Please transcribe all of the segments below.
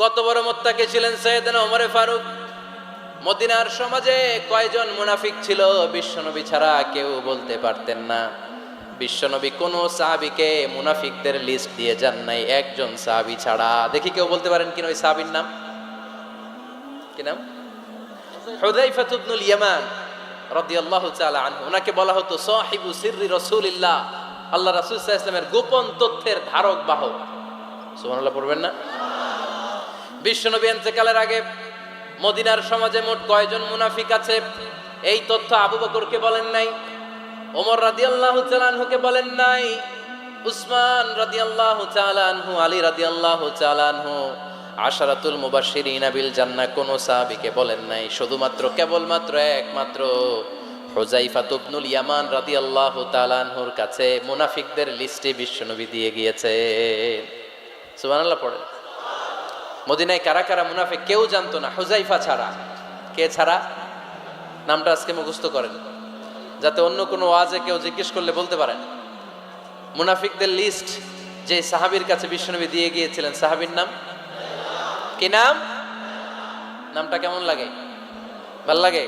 কত বড় মুত্তাকি ছিলেন সাইয়েদনা ওমর ফারুক। মদিনার সমাজে কয়জন মুনাফিক ছিল বিশ্বনবী ছাড়া কেউ বলতে পারতেন না। বিশ্বনবী কোন সাহাবীকে মুনাফিকদের লিস্ট দিয়ে যান নাই, একজন সাহাবী ছাড়া। দেখি কেউ বলতে পারেন কিনা ওই সাহাবীর নাম? কি নাম? হুযায়ফা ইবনুল ইয়ামান রাদিয়াল্লাহু তাআলা আনহু। ওনাকে বলা হতো সাহিবু সিররি রাসূলিল্লাহ, আল্লাহ রাসূল সাল্লাল্লাহু আলাইহি ওয়াসাল্লামের গোপন তথ্যের ধারক বাহক। সুবহানাল্লাহ পড়বেন না? বিশ্বনবী ইন্তেকালের আগে মদিনার সমাজে মোট কয়জন মুনাফিক আছে এই তথ্য আবু বকরকে বলেন নাই, ওমর রাদিয়াল্লাহু তাআলা আনহুকে বলেন নাই, উসমান রাদিয়াল্লাহু তাআলা আনহু, আলী রাদিয়াল্লাহু তাআলা আনহু, আশারাতুল মুবাশশিরিনা বিল জান্নাহ কোন সাহাবীকে বলেন নাই। শুধুমাত্র কেবলমাত্র একমাত্র হুযায়ফা ইবনুল ইয়ামান রাদিয়াল্লাহু তাআলা আনহুর কাছে মুনাফিকদের লিস্টে বিশ্বনবী দিয়ে গিয়েছে। সুবহানাল্লাহ পড়েন। মদিনায় কারা কারা মুনাফিক কেউ জানতো না হুযায়ফা ছাড়া। কে ছাড়া? নামটা আজকে মুখস্থ করেন যাতে অন্য কোনো ওয়াজে কেউ জিজ্ঞেস করলে বলতে পারেন। মুনাফিকদের লিস্ট যে সাহাবীর কাছে বিশ্বনবী দিয়ে গিয়েছিলেন, সাহাবীর নাম কি? নাম? নামটা কেমন লাগে? ভাল লাগে?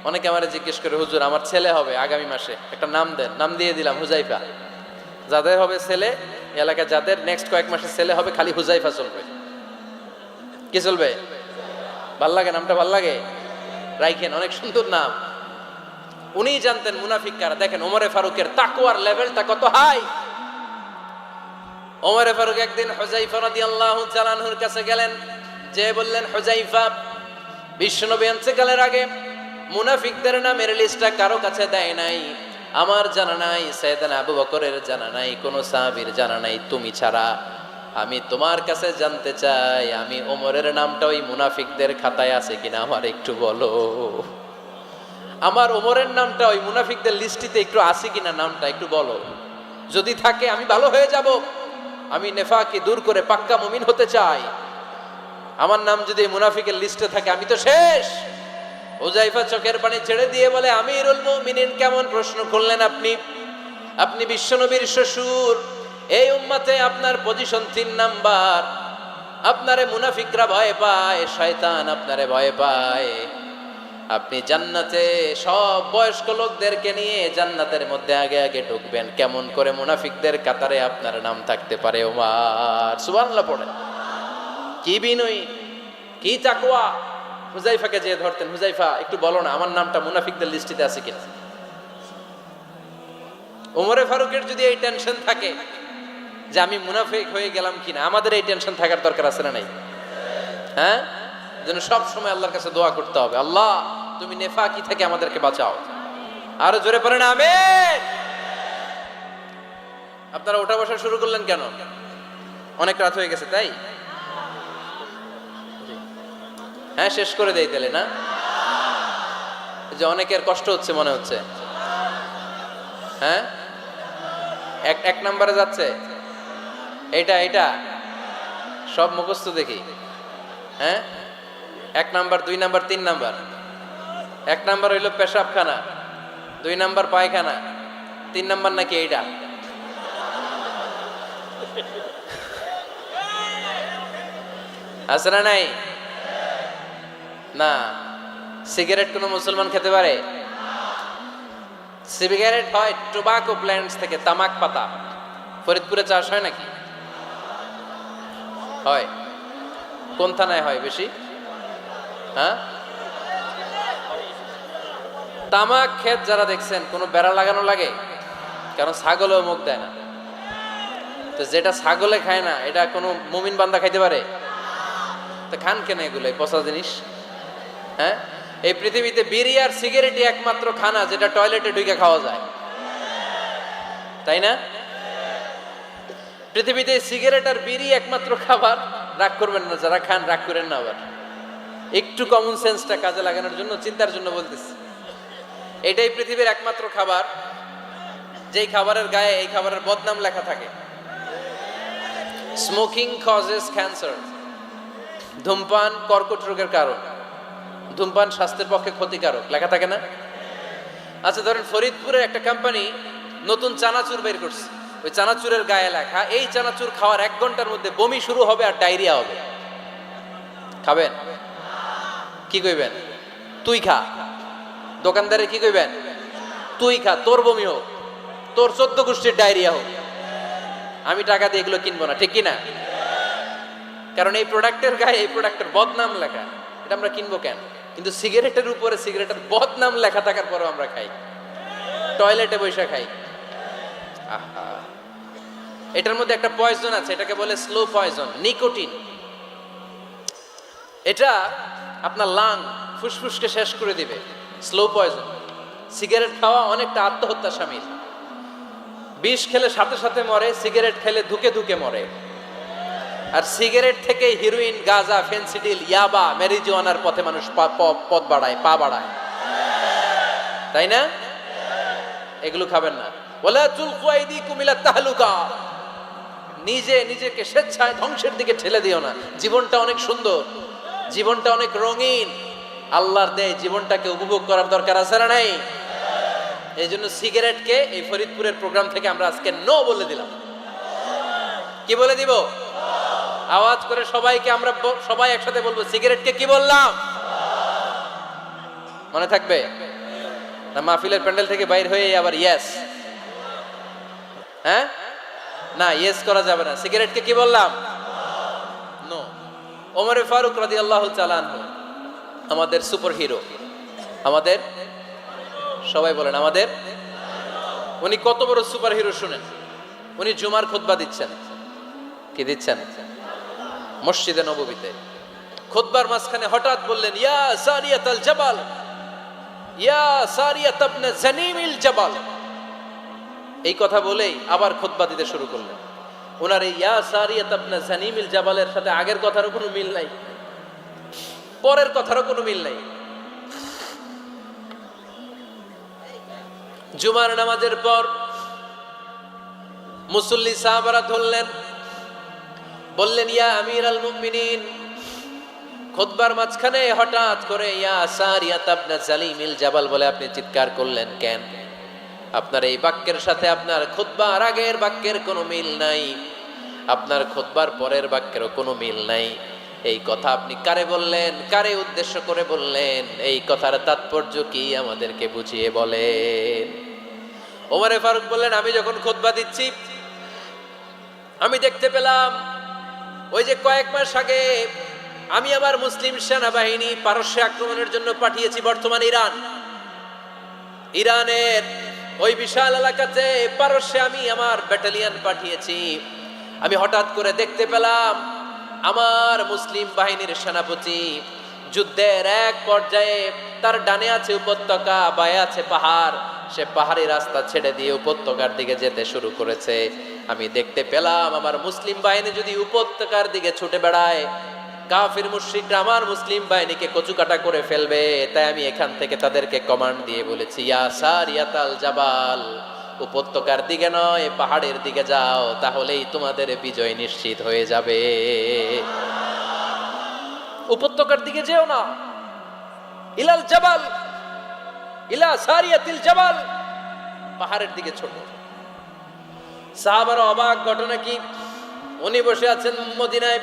অনেকে আমারে জিজ্ঞেস করে, হুজুর আমার ছেলে হবে আগামী মাসে, একটা নাম দেন। নাম দিয়ে দিলাম হুযায়ফা। যাদের হবে ছেলে, এলাকায় যাদের নেক্সট কয়েক মাসে ছেলে হবে, খালি হুযায়ফা চলবে। কি চলবে? ভাল লাগে? নামটা ভাল লাগে? রাইখেন, অনেক সুন্দর নাম। উনি জানতেন মুনাফিক কারা। দেখেন ওমরে ফারুকের তাকওয়ার লেভেলটা কত হাই। ওমরে ফারুক একদিন হুযায়ফা রাদিয়াল্লাহু তাআলা আনহুর কাছে গেলেন, যে বললেন, হুযায়ফা, বিশ্বনবী ইন্তেকালের আগে মুনাফিকদের নামের লিস্টটা কারো কাছে দেয় নাই, আমার জানা নাই, সাইয়েদনা আবু বকরের জানা নাই, কোন সাহাবীর জানা নাই, তুমি ছাড়া। আমি তোমার কাছে জানতে চাই, আমি ওমরের নামটা ওই মুনাফিকদের খাতায় আছে কিনা আমার একটু বলো। আমার ওমরের নামটা ওই মুনাফিকদের লিস্টিতে একটু আছে কিনা, নামটা একটু বলো। যদি থাকে আমি ভালো হয়ে যাব, আমি নেফাকি দূর করে পাক্কা মুমিন হতে চাই। আমার নাম যদি মুনাফিকের লিস্টে থাকে আমি তো শেষ। হুযায়ফা চোখের পানি ছেড়ে দিয়ে বলে, আমিরুল মুমিনিন, কেমন প্রশ্ন করলেন আপনি? আপনি বিশ্বনবীর শ্বশুর, এই উম্মতে আপনার পজিশন 3 নাম্বার। আপনারে মুনাফিকরা ভয় পায়, শয়তান আপনারে ভয় পায়। আপনি জান্নাতে সব বয়স্ক লোকদেরকে নিয়ে জান্নাতের মধ্যে আগে আগে ঢুকবেন, কেমন করে মুনাফিকদের কাতারে আপনার নাম থাকতে পারে ওমর? সুবহানাল্লাহ পড়েন। কি বিনয়ী, কি তাকওয়া। হুযায়ফাকে যে ধরতেন, হুযায়ফা একটু বলো না আমার নামটা মুনাফিকদের লিস্টিতে আছে কিনা। ওমরে ফারুকের যদি এই টেনশন থাকে যে আমি মুনাফিক হয়ে গেলাম কিনা, আমাদের এই টেনশন থাকার দরকার আছে না নাই? হ্যাঁ, যেন সব সময় আল্লাহর কাছে দোয়া করতে হবে, আল্লাহ তুমি নেফাকি থেকে আমাদেরকে বাঁচাও। আরো জোরে পড়েন আমিন। আপনারা ওঠা বসা শুরু করলেন কেন? অনেক রাত হয়ে গেছে তাই? হ্যাঁ, শেষ করে দেই তাহলে না? যে অনেকের কষ্ট হচ্ছে মনে হচ্ছে। হ্যাঁ, এক নম্বরে যাচ্ছে এইটা সব মুখস্থ দেখি। হ্যাঁ, 1 নাম্বার, 2 নাম্বার, 3 নাম্বার। 1 নাম্বার হইল পেশাবখানা, 2 নাম্বার পায়খানা, 3 নাম্বার নাকি এইটা। আছে না নাই? না। সিগারেট কোন মুসলমান খেতে পারে? সিগারেট হয় টোবাকো প্ল্যান্টস থেকে, তামাক পাতা। ফরিদপুরে চাষ হয় নাকি? হয়। কোন থানায় হয় বেশি? হ্যাঁ, তামাক ক্ষেত যারা দেখছেন, কোনো বেড়া লাগানো লাগে? কারণ ছাগলেও মুখ দেয় না। তো যেটা ছাগলে খায় না, এটা কোনো মুমিন বান্দা খাইতে পারে? তো খান কেন এগুলো, পচা জিনিস? হ্যাঁ, এই পৃথিবীতে বিড়ি আর সিগারেটই একমাত্র খানা যেটা টয়লেটে ঢুকে খাওয়া যায়, তাই না? পৃথিবীতে সিগারেট আর বিড়ি একমাত্র খাবার। রাগ করবেন না, যারা খান রাগ করেন না। আবার একটু কমন সেন্সটা কাজে লাগানোর জন্য, চিন্তার জন্য বলতেছি। এটাই পৃথিবীর একমাত্র খাবার যেই খাবারের গায়ে এই খাবারের বদনাম লেখা থাকে, স্মোকিং কজেস ক্যান্সার। ধূমপান কর্কট রোগের কারণ, ধূমপান স্বাস্থ্যের পক্ষে ক্ষতিকারক, লেখা থাকে না? আচ্ছা ধরেন ফরিদপুরের একটা কোম্পানি নতুন চানাচুর বের করছে, ওই চানাচুরের গায়ে লেখা এই চানাচুর খাওয়ার 1 ঘন্টার মধ্যে বমি শুরু হবে আর ডায়রিয়া হবে। খাবেন? কি কইবেন? তুই খা। দোকানদারে কি কইবেন? তুই খা, তোর বমি হোক, তোর 14 গোষ্ঠীর ডায়রিয়া হোক, আমি টাকা দিয়ে এগুলো কিনবো না, ঠিক কিনা? কারণ এই প্রোডাক্টের গায়ে এই প্রোডাক্টের বদনাম লেখা, এটা আমরা কিনবো কেন? কিন্তু সিগারেটের উপরে সিগারেটের বদনাম লেখা থাকার পরেও আমরা খাই, টয়লেটে বসে খাই। আহা, এটার মধ্যে একটা পয়জন আছে, এটাকে বলে স্লো পয়জন, নিকোটিন। এটা আপনার লাং ফুসফুসকে শেষ করে দিবে, স্লো পয়জন। সিগারেট খাওয়া অনেকটা আত্মহত্যা শামিল। বিষ খেলে সাথে সাথে মরে, সিগারেট খেলে ধুকে ধুকে মরে। আর সিগারেট থেকে হিরোইন, গাঁজা, ফেন্সিডিল, ইয়াবা, ম্যারিজুয়ানার পথে মানুষ পথ বাড়ায়, পা বাড়ায়, তাই না? এগুলো খাবেন না। ওয়ালা তুলকু আইদিকুম ইলা তাহলুকা, নিজেকে স্বেচ্ছায় ধ্বংসের দিকে ঠেলে দিও না। জীবনটা অনেক সুন্দর, জীবনটা অনেক রঙিন, আল্লাহর দেয় জীবনটাকে উপভোগ করার দরকার আছে না নাই? এই জন্য সিগারেটকে এই ফরিদপুরের প্রোগ্রাম থেকে আমরা আজকে নো বলে দিলাম। কি বলে দিব? আওয়াজ করে সবাইকে আমরা সবাই একসাথে বলবো, সিগারেটকে কি বললাম? মনে থাকবে না? মাহফিলের প্যান্ডেল থেকে বাইর হয়ে আবার ইয়েস, হ্যাঁ না, ইয়েস করা যাবে না। সিগারেটকে কি বললাম? নো। ওমর ফারুক রাদিয়াল্লাহু তাআলা আনহু আমাদের সুপার হিরো, আমাদের সবাই বলেন আমাদের। উনি কত বড় সুপার হিরো শুনেন। উনি জুমার খুতবা দিচ্ছেন। কি দিচ্ছেন? মসজিদে নববীতে। খুতবার মাঝখানে হঠাৎ বললেন, ইয়া সারিয়াতাল জাবাল, ইয়া সারিয়াত ইবনে জানিমিল জাবাল। এই কথা বলেই আবার খুতবা দিতে শুরু করলেন। ওনার এই ইয়া সারিয়াত ইবনে জানিমিল জাবালের সাথে আগের কথারও কোনো মিল নাই, পরের কথারও কোনো মিল নাই। জুমার নামাজের পর মুসল্লি সাহাবারা ধরলেন, বললেন, ইয়া আমিরাল মুমিনিন। খুতবার মাঝখানে হঠাৎ করে ইয়া সারিয়াত ইবনে জালিমিল জাবাল বলে আপনি চিৎকার করলেন কেন? আপনার এই বাক্যের সাথে আপনার খুতবার আগের বাক্যের কোনো মিল নাই, আপনার খুতবার পরের বাক্যেরও কোনো মিল নাই। এই কথা আপনি কারে বললেন? কারে উদ্দেশ্য করে বললেন? এই কথার তাৎপর্য কি আমাদেরকে বুঝিয়ে বলেন। ওমরে ফারুক বললেন, আমি যখন খুতবা দিচ্ছি আমি দেখতে পেলাম ওই যে কয়েক মাস আগে আমি আমার মুসলিম সেনাবাহিনী পারস্যে আক্রমণের জন্য পাঠিয়েছি, বর্তমান ইরানের ওই বিশাল এলাকাতে পারস্যে আমি আমার ব্যাটালিয়ন পাঠিয়েছি। আমি হঠাৎ করে দেখতে পেলাম আমার মুসলিম বাহিনীর সেনাপতি যুদ্ধের এক পর্যায়ে তার ডানে আছে উপত্যকা, বায়ে আছে পাহাড়, সে পাহাড়ি রাস্তা ছেড়ে দিয়ে উপত্যকার দিকে যেতে শুরু করেছে। আমি দেখতে পেলাম আমার মুসলিম বাহিনী যদি উপত্যকার দিকে ছুটে বেড়ায়, কাফির মুশরিকরা আমার মুসলিম বাহিনীকে কচুকাটা করে ফেলবে। তাই আমি এখান থেকে তাদেরকে কমান্ড দিয়ে বলেছি, ইয়া সারিয়াতাল জাবাল, উপত্যকার দিকে নয় পাহাড়ের দিকে যাও, তাহলেই তোমাদের বিজয় নিশ্চিত হয়ে যাবে। উপত্যকার দিকে যেও না, ইলাল জাবাল, ইলা সারিয়াতিল জাবাল, পাহাড়ের দিকে ছোট। সাহাবারা অবাক, ঘটনা কি? উনি বসে আছেন মদিনায়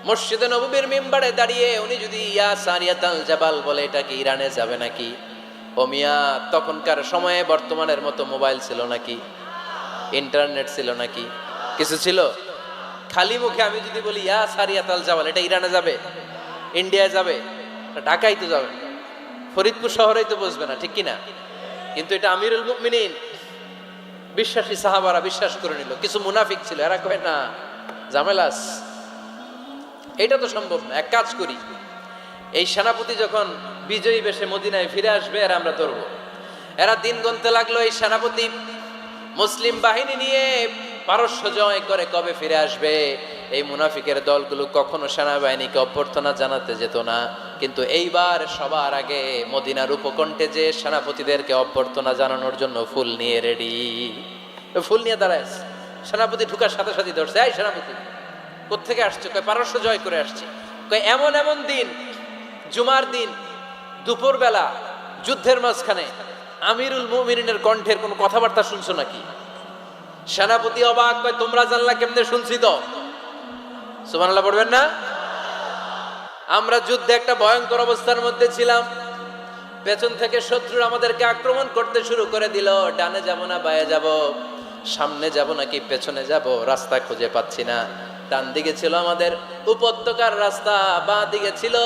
মসজিদে নববীর মিম্বারে দাঁড়িয়ে, উনি যদি ইয়া সারিয়াতাল জাবাল বলে, এটা কি ইরানে যাবে নাকি? ও মিয়া, তখনকার সময়ে বর্তমানের মতো মোবাইল ছিল নাকি? ইন্টারনেট ছিল নাকি? কিছু ছিল? খালি মুখে আমি যদি বলি ইয়া সারিয়াতাল জাবাল, এটা ইরানে যাবে, ইন্ডিয়ায় যাবে, ঢাকায় তো যাবে, ফরিদপুর শহরেই তো বসবে না, ঠিক কিনা? কিন্তু এটা আমিরুল মুমিনিন বিশ্বাসী সাহাবারা বিশ্বাস করে নিল। কিছু মুনাফিক ছিল, এরা কয় না, ঝামেলাস, এটা তো সম্ভব না। এক কাজ করি, এই সেনাপতি যখন বিজয়ী বেশে মদিনায় ফিরে আসবে আর আমরা ধরবো। এরা দিন গুনতে লাগলো, এই সেনাপতি মুসলিম বাহিনী নিয়ে পারস্য জয় করে কবে ফিরে আসবে। এই মুনাফিকের দলগুলো কখনো সেনাবাহিনীকে অভ্যর্থনা জানাতে যেত না, কিন্তু এইবার সবার আগে মদিনার উপকণ্ঠে যে সেনাপতিদেরকে অভ্যর্থনা জানানোর জন্য ফুল নিয়ে রেডি, ফুল নিয়ে দাঁড়ায়। সেনাপতি ঢুকার সাথে সাথে ধরছে, এই সেনাপতি কোত্থেকে আসছে? কয় পারস্য জয় করে আসছে। কয় এমন এমন দিন, জুমার দিন দুপুরবেলা যুদ্ধের মাঝখানে আমিরুল মুমিনিনের কণ্ঠের কোনো কথাবার্তা শুনছো নাকি? সেনাপতি অবাক, কয় তোমরা জানলা কেমনে? শুনছি তো। সুবহানাল্লাহ পড়বেন না? আমরা যুদ্ধে একটা ভয়ঙ্কর অবস্থার মধ্যে ছিলাম। পেছন থেকে শত্রুরা আমাদেরকে আক্রমণ করতে শুরু করে দিল। ডানে যাব না বায়ে যাব, সামনে যাব নাকি পেছনে যাব, রাস্তা খুঁজে পাচ্ছি না। ডান দিকে ছিল আমাদের উপত্যকার রাস্তা, বাঁ দিকে ছিল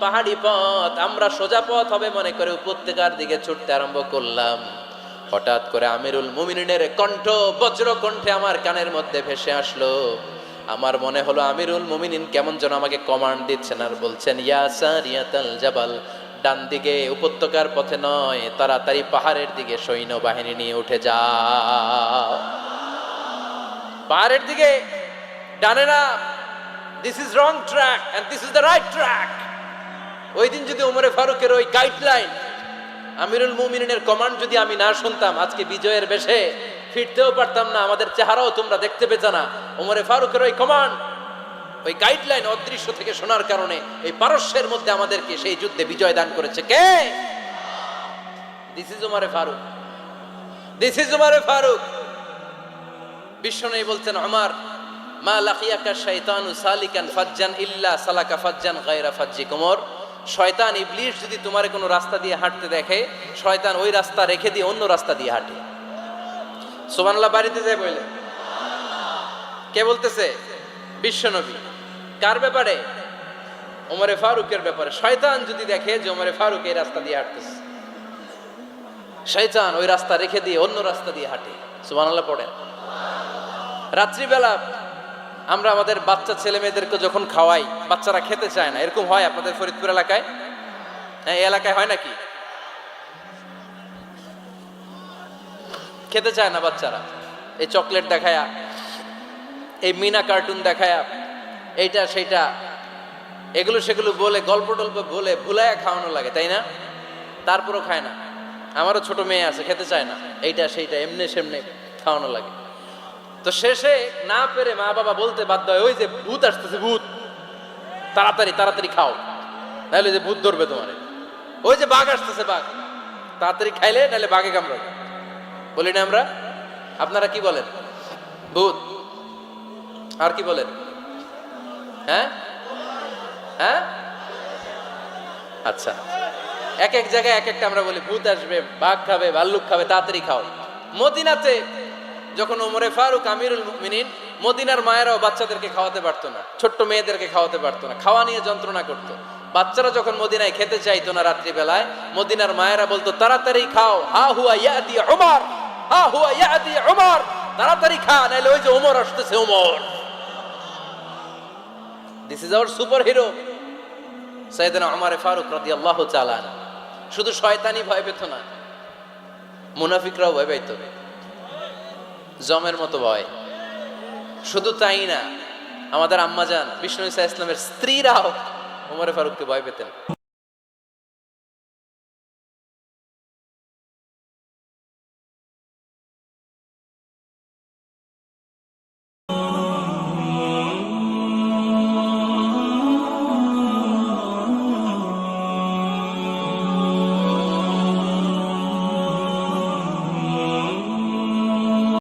পাহাড়ি পথ। আমরা সোজা পথ হবে মনে করে উপত্যকার দিকে ছুটতে আরম্ভ করলাম। হঠাৎ করে আমিরুল মুমিনিনের কণ্ঠ বজ্র কণ্ঠে আমার কানের মধ্যে ভেসে আসলো। আমার মনে হলো আমিরুল মুমিনিন কেমন যেন আমাকে কমান্ড দিচ্ছেন আর বলছেন, ইয়া সারিয়াতাল জাবাল, ডান দিকে উপত্যকার পথে নয়, তাড়াতাড়ি পাহাড়ের দিকে সৈন্যবাহিনী নিয়ে উঠে যাও। পাহাড়ের দিকে, ডানে না। This is wrong track and this is the right track. ওই দিন যদি ওমরে ফারুকের ওই গাইডলাইন, আমিরুল মুমিনিনের কমান্ড যদি আমি না শুনতাম, আজকে বিজয়ের বেশে ফিরতেও পারতাম না, আমাদের চেহারাও তোমরা দেখতে পেত না। ওমরে ফারুকের ওই কমান্ড, ওই গাইডলাইন অদৃশ্য থেকে শোনার কারণে এই পারস্যের মধ্যে আমাদেরকে সেই যুদ্ধে বিজয় দান করেছে কে? দিস ইজ ওমরে ফারুক, দিস ইজ ওমরে ফারুক। বিশ্বনবী বলছেন, ওমর, মা লাকিয়াকা শাইতানু সালিকান ফাজ্জান ইল্লা সালাকা ফাজ্জান গায়রা ফাজ্জিক। ওমর, শয়তান ইবলিস যদি তোমার কোনো রাস্তা দিয়ে হাঁটতে দেখে, শয়তান ওই রাস্তা রেখে দিয়ে অন্য রাস্তা দিয়ে হাঁটে। সুবহানাল্লাহ বাড়িতে যায় বলে কে বলতেছে? বিশ্বনবী। কার ব্যাপারে? ওমরে ফারুকের ব্যাপারে। শয়তান যদি দেখে যে ওমরে ফারুক এই রাস্তা দিয়ে হাঁটতেছে, শয়তান ওই রাস্তা রেখে দিয়ে অন্য রাস্তা দিয়ে হাঁটে। সুবহানাল্লাহ পড়েন। রাত্রিবেলা আমরা আমাদের বাচ্চা ছেলে মেয়েদেরকে যখন খাওয়াই, বাচ্চারা খেতে চায় না, এরকম হয় আপনাদের ফরিদপুর এলাকায়? হ্যাঁ, এই এলাকায় হয় নাকি? খেতে চায় না বাচ্চারা, এই চকলেট দেখায়া, এই মিনা কার্টুন দেখায়া, এইটা সেইটা, এগুলো সেগুলো বলে, গল্প টল্প বলে ভুলায়া খাওয়ানো লাগে, তাই না? তারপরও খায় না। আমারও ছোট মেয়ে আছে, খেতে চায় না, এইটা সেইটা এমনি সেমনে খাওয়ানো লাগে। তো শেষে না পেরে মা বাবা বলতে বাধ্য হয়, ওই যে ভূত আসতেছে, ভূত, তাড়াতাড়ি তাড়াতাড়ি খাও, নাহলে যে ভূত ধরবে তোমার। ওই যে বাঘ আসতেছে, বাঘ, তাড়াতাড়ি খাইলে নাহলে বাঘে কামড়াবে। বলি না আমরা? আপনারা কি বলেন? ভূত। আর কি বলেন? হ্যাঁ হ্যাঁ, আচ্ছা, এক এক জায়গায় এক একটা আমরা বলি, ভূত আসবে, বাঘ খাবে, ভাল্লুক খাবে, তাড়াতাড়ি খাও। মদিনাতে যখন ওমরে ফারুক আমিরুল মুমিনিন, মদিনার মায়েরাও বাচ্চাদেরকে খাওয়াতে পারতো না, ছোট্ট মেয়েদেরকে খাওয়াতে পারতো না, খাওয়া নিয়ে যন্ত্রণা করতো। বাচ্চারা যখন মদিনায় খেতে চাইতো না রাত্রিবেলায়, মদিনার মায়েরা বলতো, তাড়াতাড়ি খাও, হা হুয়া ইয়াতি উমর, হা হুয়া ইয়াতি উমর, তাড়াতাড়ি খা, নাইলে ওই যে ওমর আসতেছে, Omar. This is our super hero সাইয়েদনা ওমর ফারুক রাদিয়াল্লাহু তাআলা। শুধু শয়তানি ভয় পেত না, মুনাফিকরাও ভয় পাইত, জমের মতো ভয়। শুধু তাই না, আমাদের আম্মাজান বিষ্ণু ইসা ইসলামের স্ত্রীরাও ওমর ফারুককে ভয় পেতেন।